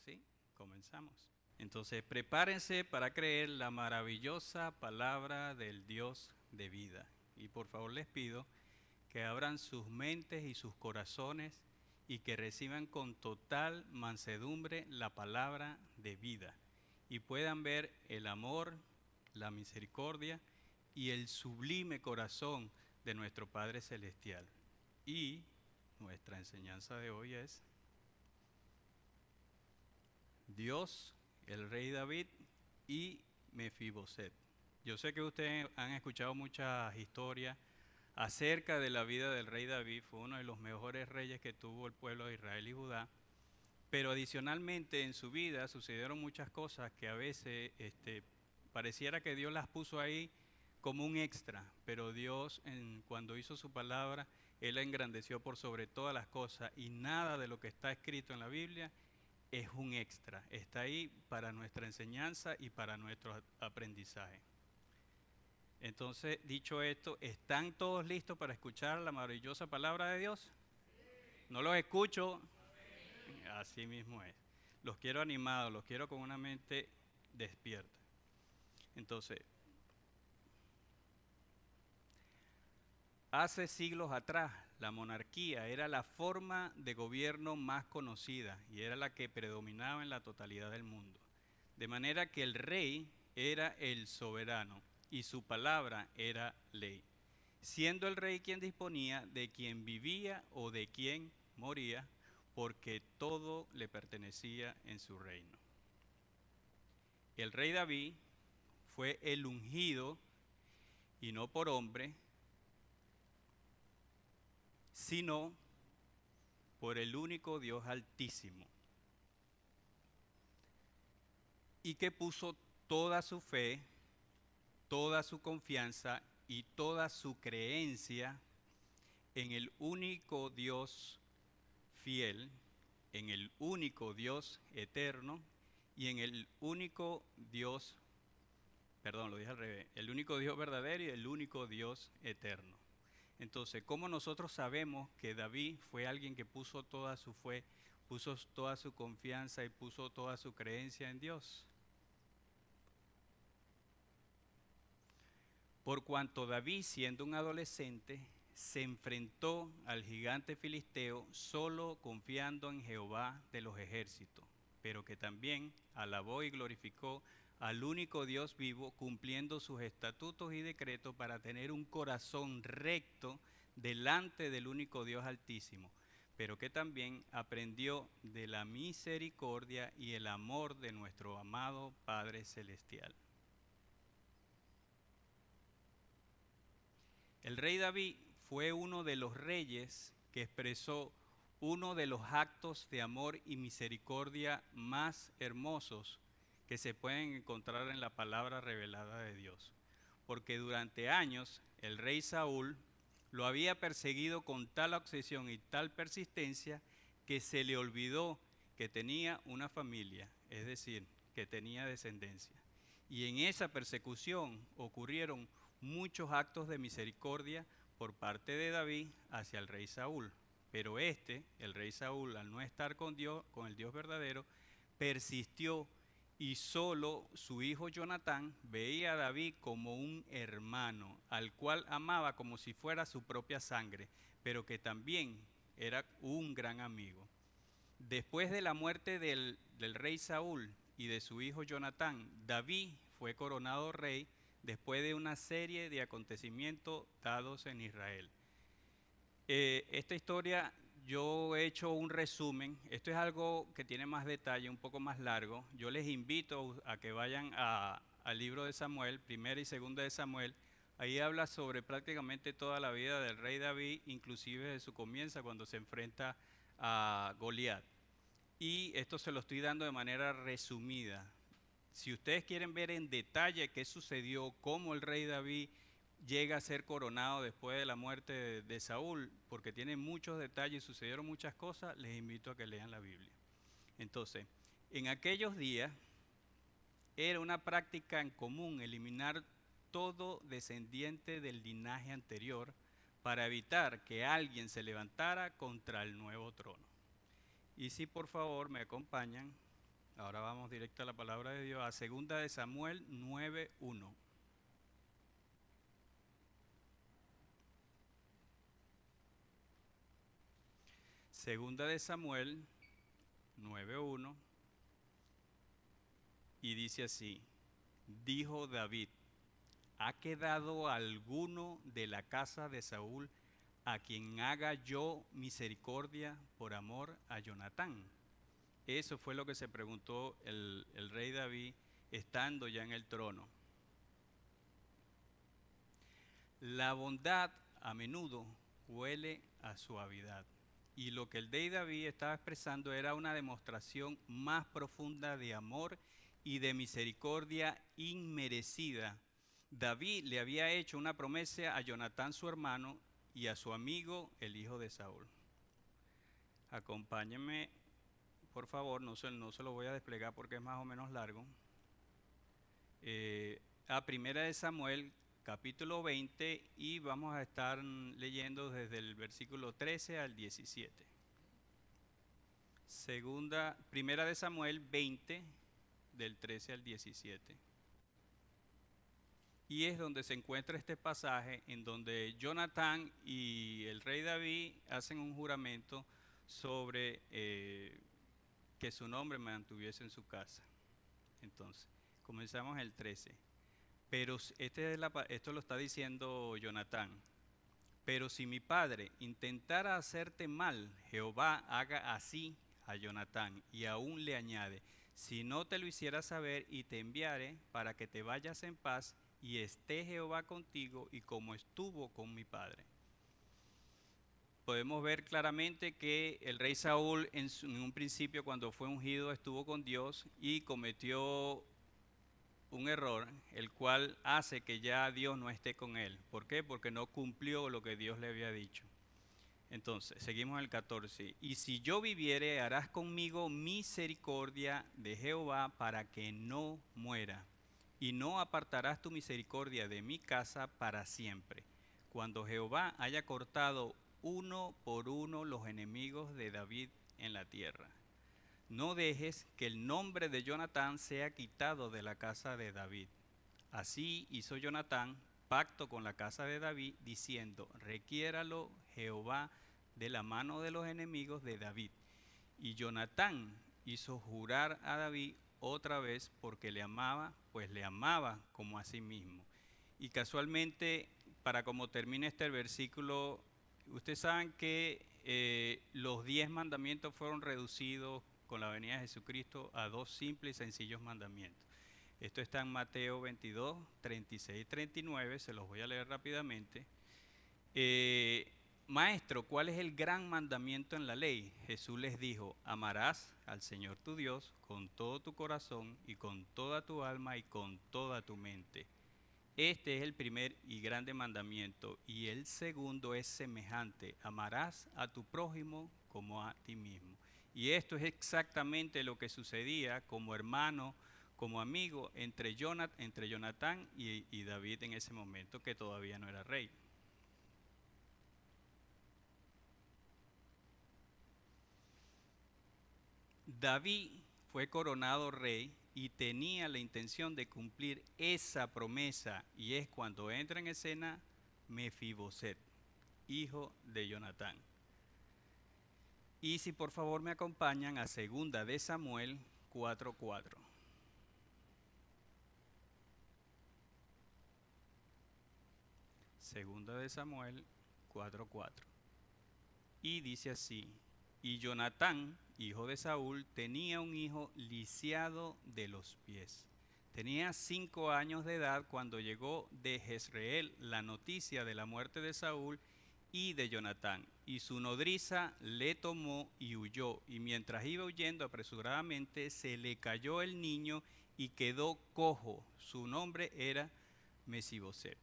sí, comenzamos. Entonces, prepárense para creer la maravillosa palabra del Dios de vida. Y por favor les pido que abran sus mentes y sus corazones y que reciban con total mansedumbre la palabra de vida y puedan ver el amor, la misericordia y el sublime corazón de nuestro Padre Celestial. Y nuestra enseñanza de hoy es Dios, el rey David y Mefiboset. Yo sé que ustedes han escuchado muchas historias acerca de la vida del rey David. Fue uno de los mejores reyes que tuvo el pueblo de Israel y Judá. Pero adicionalmente en su vida sucedieron muchas cosas que a veces pareciera que Dios las puso ahí como un extra, pero Dios cuando hizo su palabra, Él la engrandeció por sobre todas las cosas y nada de lo que está escrito en la Biblia es un extra, está ahí para nuestra enseñanza y para nuestro aprendizaje. Entonces, dicho esto, ¿están todos listos para escuchar la maravillosa palabra de Dios? No los escucho. Así mismo es. Los quiero animados, los quiero con una mente despierta. Entonces, hace siglos atrás, la monarquía era la forma de gobierno más conocida y era la que predominaba en la totalidad del mundo. De manera que el rey era el soberano y su palabra era ley, siendo el rey quien disponía de quien vivía o de quien moría, porque todo le pertenecía en su reino. El rey David fue el ungido, y no por hombre, sino por el único Dios altísimo, y que puso toda su fe, toda su confianza y toda su creencia en el único Dios fiel, en el único Dios eterno y en el único Dios, perdón, lo dije al revés, el único Dios verdadero y el único Dios eterno. Entonces, ¿cómo nosotros sabemos que David fue alguien que puso toda su fe, puso toda su confianza y puso toda su creencia en Dios? Por cuanto David, siendo un adolescente, se enfrentó al gigante filisteo solo confiando en Jehová de los ejércitos, pero que también alabó y glorificó al único Dios vivo, cumpliendo sus estatutos y decretos para tener un corazón recto delante del único Dios altísimo, pero que también aprendió de la misericordia y el amor de nuestro amado Padre Celestial. El rey David fue uno de los reyes que expresó uno de los actos de amor y misericordia más hermosos que se pueden encontrar en la palabra revelada de Dios. Porque durante años el rey Saúl lo había perseguido con tal obsesión y tal persistencia que se le olvidó que tenía una familia, es decir, que tenía descendencia. Y en esa persecución ocurrieron muchos actos de misericordia por parte de David hacia el rey Saúl. Pero el rey Saúl, al no estar con Dios, con el Dios verdadero, persistió y solo su hijo Jonatán veía a David como un hermano, al cual amaba como si fuera su propia sangre, pero que también era un gran amigo. Después de la muerte del rey Saúl y de su hijo Jonatán, David fue coronado rey después de una serie de acontecimientos dados en Israel. Esta historia yo he hecho un resumen, esto es algo que tiene más detalle, un poco más largo. Yo les invito a que vayan al libro de Samuel, primera y segunda de Samuel. Ahí habla sobre prácticamente toda la vida del rey David, inclusive de su comienzo cuando se enfrenta a Goliat. Y esto se lo estoy dando de manera resumida. Si ustedes quieren ver en detalle qué sucedió, cómo el rey David llega a ser coronado después de la muerte de Saúl, porque tiene muchos detalles y sucedieron muchas cosas, les invito a que lean la Biblia. Entonces, en aquellos días era una práctica en común eliminar todo descendiente del linaje anterior para evitar que alguien se levantara contra el nuevo trono. Y si por favor me acompañan Ahora vamos directo a la palabra de Dios, a segunda de Samuel 9:1. Segunda de Samuel 9:1 y dice así: dijo David, ¿ha quedado alguno de la casa de Saúl a quien haga yo misericordia por amor a Jonatán? Eso fue lo que se preguntó el rey David estando ya en el trono. La bondad a menudo huele a suavidad. Y lo que el rey David estaba expresando era una demostración más profunda de amor y de misericordia inmerecida. David le había hecho una promesa a Jonatán su hermano y a su amigo el hijo de Saúl. Acompáñenme, por favor, no se lo voy a desplegar porque es más o menos largo. A Primera de Samuel, capítulo 20, y vamos a estar leyendo desde el versículo 13 al 17. Primera de Samuel 20, del 13 al 17. Y es donde se encuentra este pasaje en donde Jonatán y el rey David hacen un juramento sobre que su nombre mantuviese en su casa. Entonces, comenzamos el 13. Pero esto lo está diciendo Jonatán. Pero si mi padre intentara hacerte mal, Jehová haga así a Jonatán. Y aún le añade, si no te lo hiciera saber y te enviare para que te vayas en paz y esté Jehová contigo y como estuvo con mi padre. Podemos ver claramente que el rey Saúl en un principio cuando fue ungido estuvo con Dios y cometió un error, el cual hace que ya Dios no esté con él. ¿Por qué? Porque no cumplió lo que Dios le había dicho. Entonces, seguimos en el 14. Y si yo viviere, harás conmigo misericordia de Jehová para que no muera. Y no apartarás tu misericordia de mi casa para siempre. Cuando Jehová haya cortado uno por uno los enemigos de David en la tierra. No dejes que el nombre de Jonatán sea quitado de la casa de David. Así hizo Jonatán pacto con la casa de David, diciendo, requiéralo Jehová de la mano de los enemigos de David. Y Jonatán hizo jurar a David otra vez porque le amaba, pues le amaba como a sí mismo. Y casualmente, para como termina este versículo, ustedes saben que los 10 mandamientos fueron reducidos con la venida de Jesucristo a 2 simples y sencillos mandamientos. Esto está en Mateo 22, 36 y 39, se los voy a leer rápidamente. Maestro, ¿cuál es el gran mandamiento en la ley? Jesús les dijo, amarás al Señor tu Dios con todo tu corazón y con toda tu alma y con toda tu mente. Este es el primer y grande mandamiento, y el segundo es semejante, amarás a tu prójimo como a ti mismo. Y esto es exactamente lo que sucedía como hermano, como amigo entre Jonatán y David en ese momento, que todavía no era rey. David fue coronado rey y tenía la intención de cumplir esa promesa, y es cuando entra en escena Mefiboset, hijo de Jonatán. Y si por favor me acompañan a segunda de Samuel 4:4. Segunda de Samuel 4:4. Y dice así, y Jonatán, hijo de Saúl, tenía un hijo lisiado de los pies. Tenía 5 años de edad cuando llegó de Jezreel la noticia de la muerte de Saúl y de Jonatán. Y su nodriza le tomó y huyó. Y mientras iba huyendo apresuradamente, se le cayó el niño y quedó cojo. Su nombre era Mefiboset.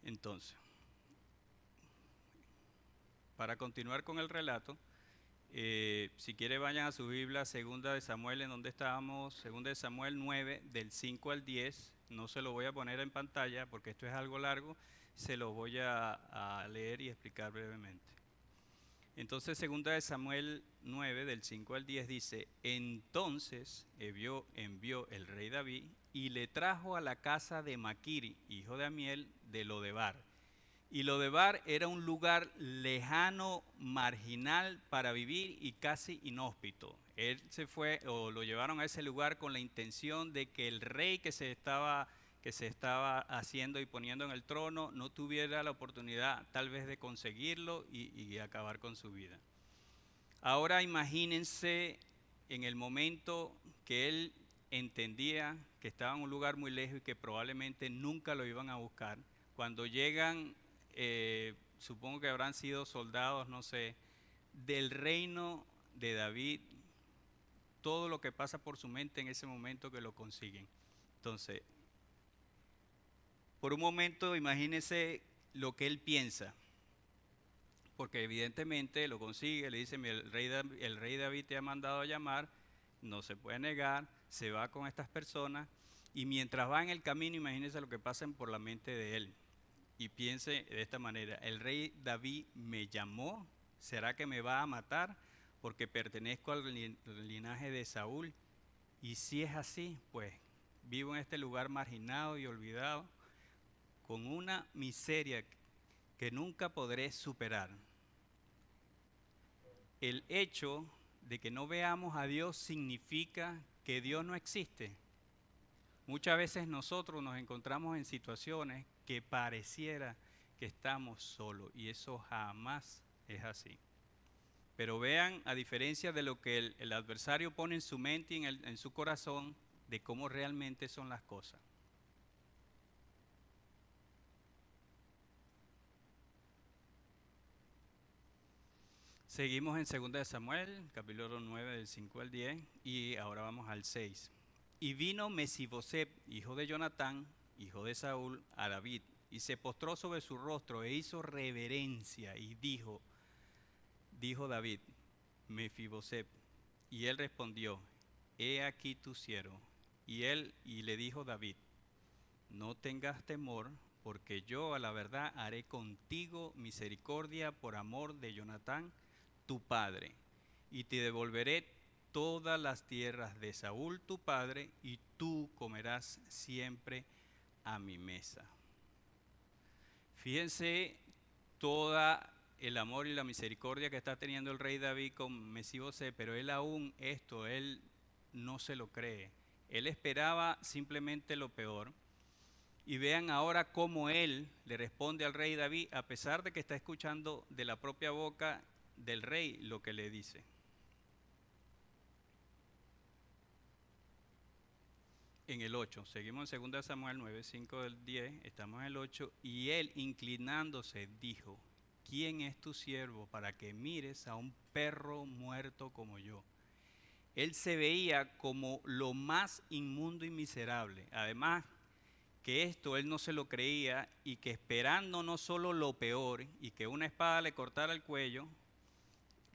Entonces, para continuar con el relato, si quiere vayan a su Biblia, segunda de Samuel, en donde estábamos, segunda de Samuel 9, del 5 al 10. No se lo voy a poner en pantalla porque esto es algo largo, se lo voy a leer y explicar brevemente. Entonces, segunda de Samuel 9, del 5 al 10, dice: entonces envió el rey David y le trajo a la casa de Maquir, hijo de Amiel, de Lodebar. Y Lodebar era un lugar lejano, marginal para vivir y casi inhóspito. Él se fue, o lo llevaron a ese lugar con la intención de que el rey que se estaba haciendo y poniendo en el trono no tuviera la oportunidad tal vez de conseguirlo y acabar con su vida. Ahora imagínense en el momento que él entendía que estaba en un lugar muy lejos y que probablemente nunca lo iban a buscar. Cuando llegan, supongo que habrán sido soldados, no sé, del reino de David, todo lo que pasa por su mente en ese momento que lo consiguen. Entonces, por un momento imagínense lo que él piensa, porque evidentemente lo consigue, le dice: el rey David te ha mandado a llamar, no se puede negar, se va con estas personas, y mientras va en el camino, imagínense lo que pasa por la mente de él, y piense de esta manera: el rey David me llamó, ¿será que me va a matar porque pertenezco al linaje de Saúl? Y si es así, pues vivo en este lugar marginado y olvidado, con una miseria que nunca podré superar. El hecho de que no veamos a Dios significa que Dios no existe. Muchas veces nosotros nos encontramos en situaciones que pareciera que estamos solos, y eso jamás es así. Pero vean, a diferencia de lo que el adversario pone en su mente y en su corazón, de cómo realmente son las cosas. Seguimos en 2 de Samuel, capítulo 9, del 5 al 10, y ahora vamos al 6. Y vino Mesibosep, hijo de Jonatán, hijo de Saúl, a David, y se postró sobre su rostro e hizo reverencia, y dijo David: Mefibosep. Y él respondió: he aquí tu siervo. Y le dijo David: no tengas temor, porque yo a la verdad haré contigo misericordia por amor de Jonatán, tu padre, y te devolveré todas las tierras de Saúl tu padre, y tú comerás siempre a mi mesa. Fíjense toda el amor y la misericordia que está teniendo el rey David con Mesibosé, pero él él no se lo cree. Él esperaba simplemente lo peor. Y vean ahora cómo él le responde al rey David, a pesar de que está escuchando de la propia boca del rey lo que le dice. En el 8, seguimos en 2 Samuel 9, 5 del 10, estamos en el 8, y él, inclinándose, dijo: ¿quién es tu siervo para que mires a un perro muerto como yo? Él se veía como lo más inmundo y miserable. Además, que esto él no se lo creía, y que esperando no solo lo peor y que una espada le cortara el cuello,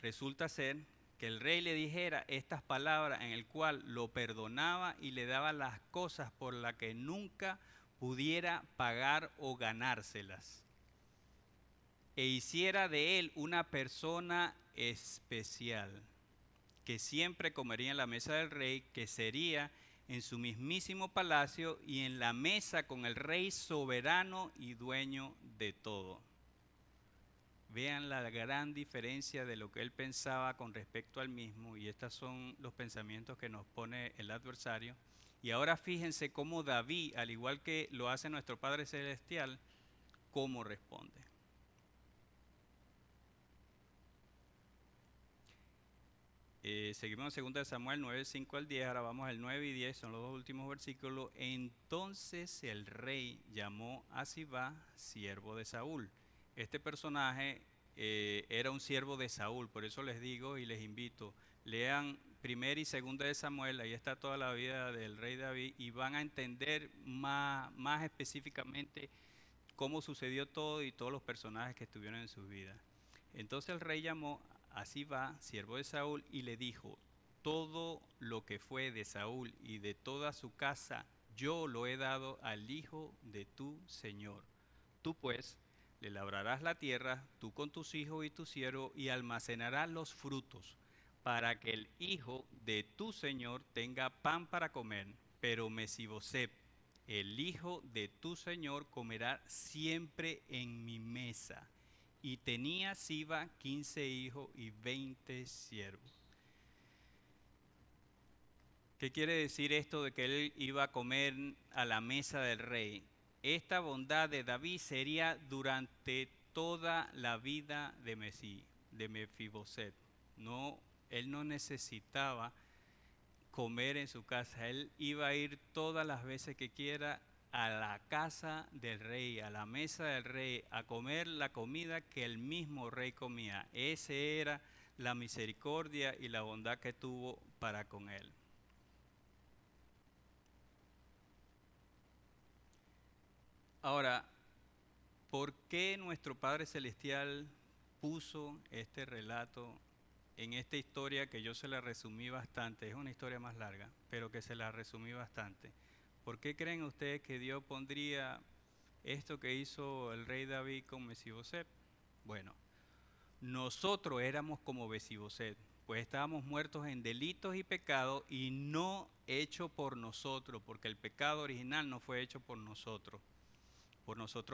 resulta ser que el rey le dijera estas palabras en el cual lo perdonaba y le daba las cosas por las que nunca pudiera pagar o ganárselas, e hiciera de él una persona especial, que siempre comería en la mesa del rey, que sería en su mismísimo palacio y en la mesa con el rey soberano y dueño de todo. Vean la gran diferencia de lo que él pensaba con respecto al mismo, y estos son los pensamientos que nos pone el adversario. Y ahora fíjense cómo David, al igual que lo hace nuestro Padre Celestial, cómo responde. Seguimos en 2 de Samuel 9, 5 al 10, ahora vamos al 9 y 10, son los dos últimos versículos. Entonces el rey llamó a Sibá, siervo de Saúl. Este personaje era un siervo de Saúl, por eso les digo y les invito, lean 1 y 2 de Samuel, ahí está toda la vida del rey David, y van a entender más específicamente cómo sucedió todo y todos los personajes que estuvieron en su vida. Entonces el rey llamó a Sibá, siervo de Saúl, y le dijo: todo lo que fue de Saúl y de toda su casa, yo lo he dado al hijo de tu señor. Tú pues le labrarás la tierra, tú con tus hijos y tu siervo, y almacenarás los frutos, para que el hijo de tu señor tenga pan para comer, pero Mefiboseth, el hijo de tu señor, comerá siempre en mi mesa. Y tenía Siba 15 hijos y 20 siervos. ¿Qué quiere decir esto de que él iba a comer a la mesa del rey? Esta bondad de David sería durante toda la vida de Mefiboset. No, él no necesitaba comer en su casa, él iba a ir todas las veces que quiera a la casa del rey, a la mesa del rey, a comer la comida que el mismo rey comía. Esa era la misericordia y la bondad que tuvo para con él. Ahora, ¿por qué nuestro Padre Celestial puso este relato en esta historia que yo se la resumí bastante? Es una historia más larga, pero que se la resumí bastante. ¿Por qué creen ustedes que Dios pondría esto que hizo el rey David con Mefiboset? Bueno, nosotros éramos como Mefiboset, pues estábamos muertos en delitos y pecados y no hecho por nosotros, porque el pecado original no fue hecho por nosotros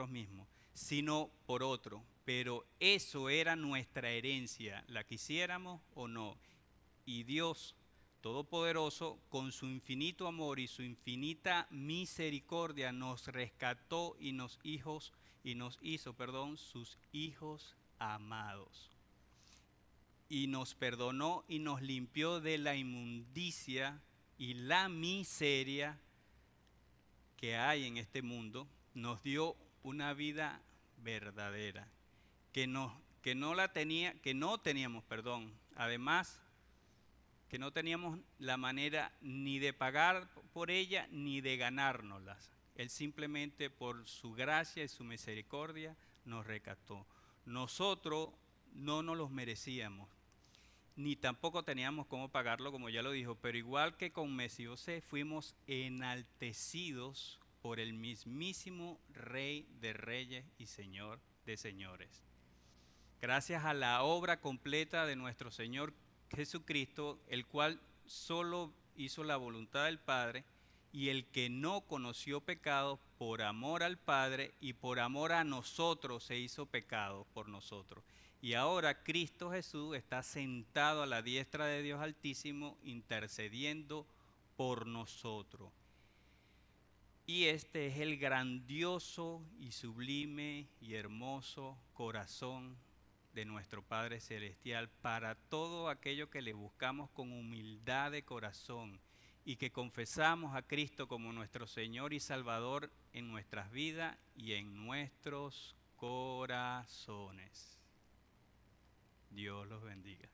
mismos, sino por otro. Pero eso era nuestra herencia, la quisiéramos o no. Y Dios Todopoderoso, con su infinito amor y su infinita misericordia, nos rescató y nos hizo, sus hijos amados. Y nos perdonó y nos limpió de la inmundicia y la miseria que hay en este mundo. Nos dio una vida verdadera, que no teníamos, además que no teníamos la manera ni de pagar por ella ni de ganárnoslas. Él simplemente por su gracia y su misericordia nos rescató. Nosotros no nos los merecíamos, ni tampoco teníamos cómo pagarlo, como ya lo dijo, pero igual que con Mefiboset fuimos enaltecidos por el mismísimo Rey de Reyes y Señor de Señores. Gracias a la obra completa de nuestro Señor Jesucristo, el cual solo hizo la voluntad del Padre, y el que no conoció pecado, por amor al Padre y por amor a nosotros se hizo pecado por nosotros. Y ahora Cristo Jesús está sentado a la diestra de Dios Altísimo, intercediendo por nosotros. Y este es el grandioso y sublime y hermoso corazón de nuestro Padre Celestial para todo aquello que le buscamos con humildad de corazón y que confesamos a Cristo como nuestro Señor y Salvador en nuestras vidas y en nuestros corazones. Dios los bendiga.